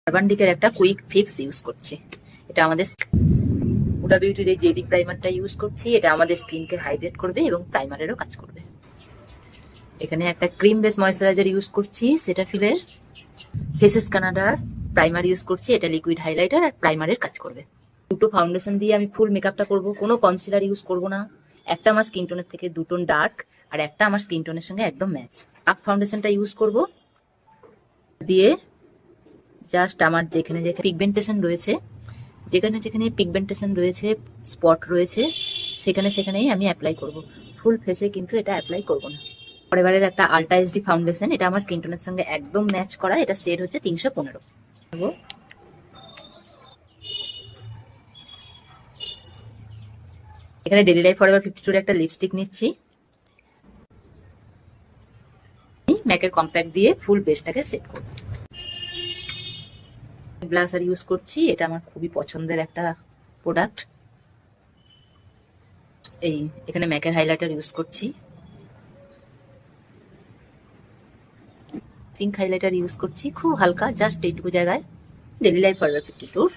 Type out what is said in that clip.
Urban ডিকের একটা quick fix use করছি। এটা আমাদের হুডা বিউটির এই জেলি প্রাইমারটা ইউজ করছি। এটা আমাদের স্কিনকে হাইড্রেট করবে এবং প্রাইমারেরও কাজ করবে। এখানে একটা ক্রিম বেস ময়েশ্চারাইজার ইউজ করছি সেটাফিলের। ফেসেস কানাডার প্রাইমার ইউজ করছি। এটা লিকুইড হাইলাইটার আর প্রাইমারের কাজ করবে। দুটো ফাউন্ডেশন দিয়ে আমি ফুল মেকআপটা করব, কোনো কনসিলার ইউজ করব না। একটা আমার স্কিন টোনের থেকে 2 টোন ডার্ক আর একটা আমার স্কিন টোনের সঙ্গে একদম ম্যাচ। আপ ফাউন্ডেশনটা ইউজ করব দিয়ে জাস্ট আমার যেখানে যেখানে পিগমেন্টেশন রয়েছে, যেখানে পিগমেন্টেশন রয়েছে, স্পট রয়েছে, সেখানেই আমি অ্যাপ্লাই করব। ফুল ফেসে কিন্তু এটা অ্যাপ্লাই করব না। পরেবারের একটা আলট্রা এইচডি ফাউন্ডেশন, এটা আমার স্কিন টোনের সঙ্গে একদম ম্যাচ করা। এটা শেড হচ্ছে 315। এখানে ডেলি লাইফ ফরএভার 52 একটা লিপস্টিক নিচ্ছি। ম্যাকের কম্প্যাক্ট দিয়ে ফুল বেসটাকে সেট করব। ব্লাশার ইউজ করছি। এটা আমার খুবই পছন্দের একটা প্রোডাক্ট। এখানে ম্যাকের হাইলাইটার ইউজ করছি। পিঙ্ক হাইলাইটার ইউজ করছি, খুব হালকা, জাস্ট এইটুকু জায়গায়। Daily life forever 52।